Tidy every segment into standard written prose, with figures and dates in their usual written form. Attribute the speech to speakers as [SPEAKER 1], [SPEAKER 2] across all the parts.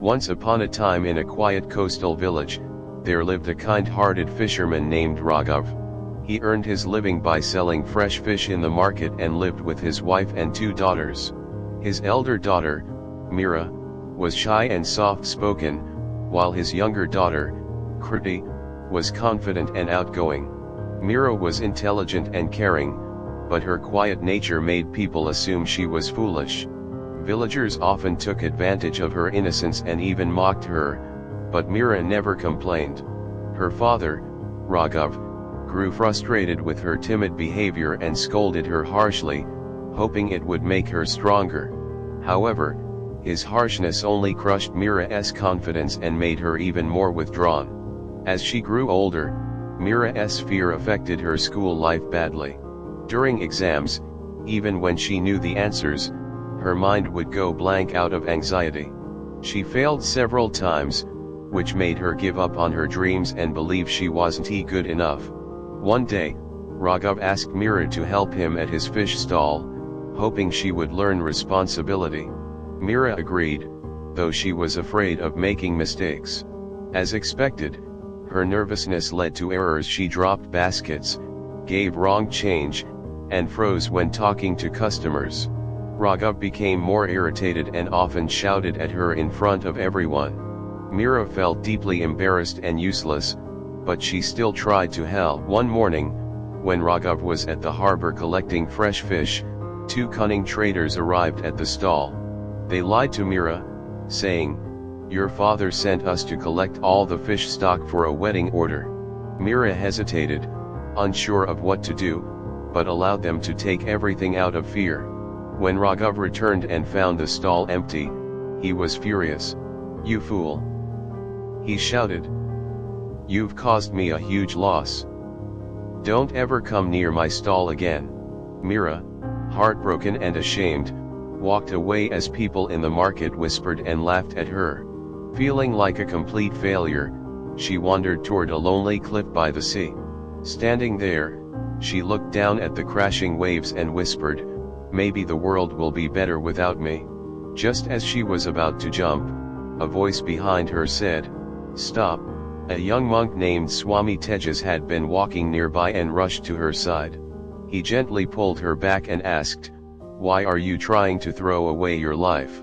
[SPEAKER 1] Once upon a time in a quiet coastal village, there lived a kind-hearted fisherman named Raghav. He earned his living by selling fresh fish in the market and lived with his wife and 2 daughters. His elder daughter, Mira, was shy and soft-spoken, while his younger daughter, Kriti, was confident and outgoing. Mira was intelligent and caring, but her quiet nature made people assume she was foolish. Villagers often took advantage of her innocence and even mocked her, but Mira never complained. Her father, Raghav, grew frustrated with her timid behavior and scolded her harshly, hoping it would make her stronger. However, his harshness only crushed Mira's confidence and made her even more withdrawn. As she grew older, Mira's fear affected her school life badly. During exams, even when she knew the answers, her mind would go blank out of anxiety. She failed several times, which made her give up on her dreams and believe she wasn't good enough. One day, Raghav asked Mira to help him at his fish stall, hoping she would learn responsibility. Mira agreed, though she was afraid of making mistakes. As expected, her nervousness led to errors. She dropped baskets, gave wrong change, and froze when talking to customers. Raghav became more irritated and often shouted at her in front of everyone. Mira felt deeply embarrassed and useless, but she still tried to help. One morning, when Raghav was at the harbor collecting fresh fish, 2 cunning traders arrived at the stall. They lied to Mira, saying, "Your father sent us to collect all the fish stock for a wedding order." Mira hesitated, unsure of what to do, but allowed them to take everything out of fear. When Raghav returned and found the stall empty, he was furious. "You fool!" he shouted. "You've caused me a huge loss. Don't ever come near my stall again." Mira, heartbroken and ashamed, walked away as people in the market whispered and laughed at her. Feeling like a complete failure, she wandered toward a lonely cliff by the sea. Standing there, she looked down at the crashing waves and whispered, "Maybe the world will be better without me." Just as she was about to jump, a voice behind her said, "Stop." A young monk named Swami Tejas had been walking nearby and rushed to her side. He gently pulled her back and asked, "Why are you trying to throw away your life?"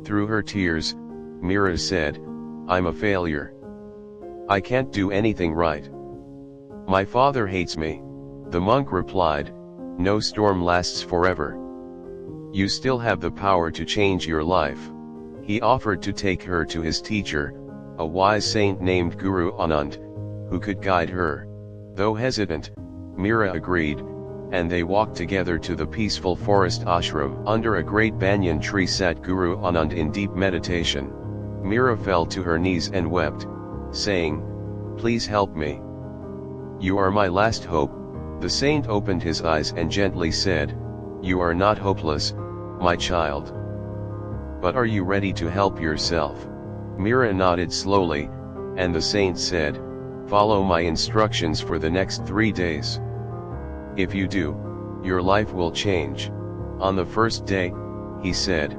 [SPEAKER 1] Through her tears, Mira said, "I'm a failure. I can't do anything right. My father hates me." The monk replied, "No storm lasts forever. You still have the power to change your life." He offered to take her to his teacher, a wise saint named Guru Anand, who could guide her. Though hesitant, Mira agreed, and they walked together to the peaceful forest ashram. Under a great banyan tree sat Guru Anand in deep meditation. Mira fell to her knees and wept, saying, "Please help me. You are my last hope." The saint opened his eyes and gently said, "You are not hopeless, my child. But are you ready to help yourself?" Mira nodded slowly, and the saint said, "Follow my instructions for the next 3 days. If you do, your life will change." On the first day, he said,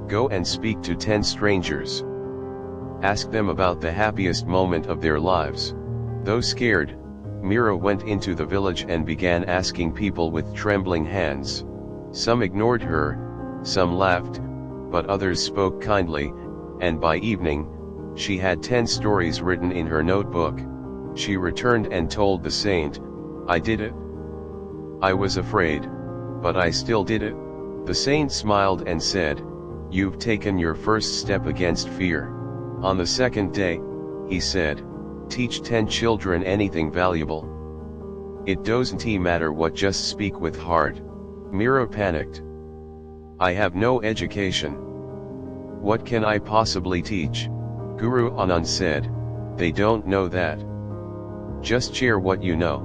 [SPEAKER 1] "Go and speak to 10 strangers. Ask them about the happiest moment of their lives." Though scared, Mira went into the village and began asking people with trembling hands. Some ignored her, some laughed, but others spoke kindly, and by evening, she had 10 stories written in her notebook. She returned and told the saint, "I did it. I was afraid, but I still did it." The saint smiled and said, "You've taken your first step against fear." On the second day, he said, "Teach 10 children anything valuable. It doesn't matter what, just speak with heart." Mira panicked. "I have no education. What can I possibly teach?" Guru Anand said, "They don't know that. Just share what you know."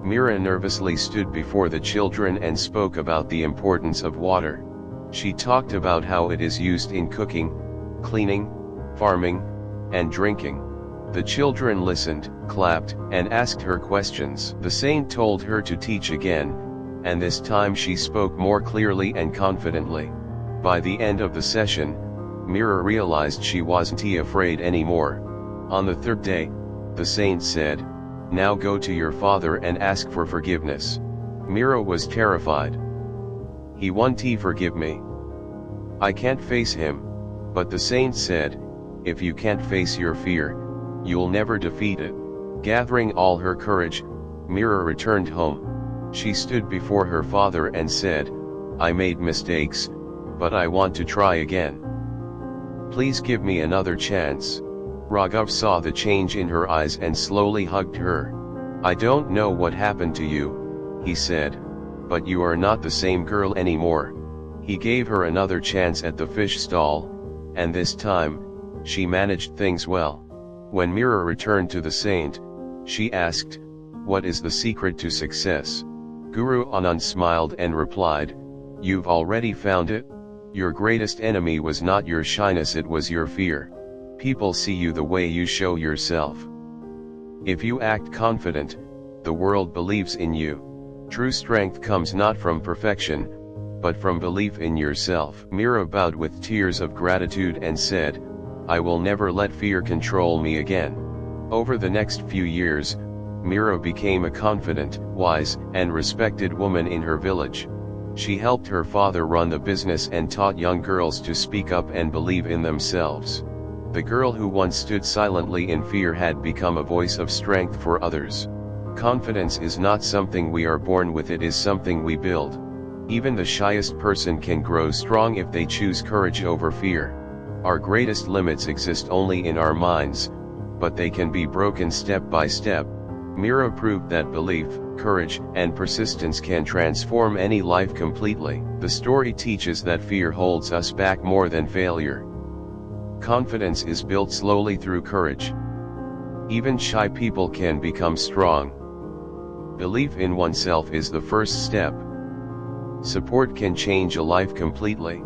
[SPEAKER 1] Mira nervously stood before the children and spoke about the importance of water. She talked about how it is used in cooking, cleaning, farming, and drinking. The children listened, clapped, and asked her questions. The saint told her to teach again, and this time she spoke more clearly and confidently. By the end of the session, Mira realized she wasn't afraid anymore. On the third day, the saint said, "Now go to your father and ask for forgiveness." Mira was terrified. "He won't forgive me. I can't face him." But the saint said, "If you can't face your fear, you'll never defeat it." Gathering all her courage, Mira returned home. She stood before her father and said, "I made mistakes, but I want to try again. Please give me another chance." Raghav saw the change in her eyes and slowly hugged her. "I don't know what happened to you," he said, "but you are not the same girl anymore." He gave her another chance at the fish stall, and this time, she managed things well. When Mira returned to the saint, she asked, "What is the secret to success?" Guru Anand smiled and replied, "You've already found it. Your greatest enemy was not your shyness, it was your fear. People see you the way you show yourself. If you act confident, the world believes in you. True strength comes not from perfection, but from belief in yourself." Mira bowed with tears of gratitude and said, "I will never let fear control me again." Over the next few years, Mira became a confident, wise, and respected woman in her village. She helped her father run the business and taught young girls to speak up and believe in themselves. The girl who once stood silently in fear had become a voice of strength for others. Confidence is not something we are born with, it is something we build. Even the shyest person can grow strong if they choose courage over fear. Our greatest limits exist only in our minds, but they can be broken step by step. Mira proved that belief, courage, and persistence can transform any life completely. The story teaches that fear holds us back more than failure. Confidence is built slowly through courage. Even shy people can become strong. Belief in oneself is the first step. Support can change a life completely.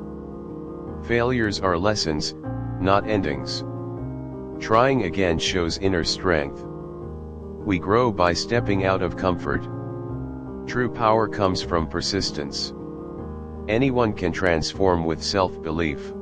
[SPEAKER 1] Failures are lessons, not endings. Trying again shows inner strength. We grow by stepping out of comfort. True power comes from persistence. Anyone can transform with self-belief.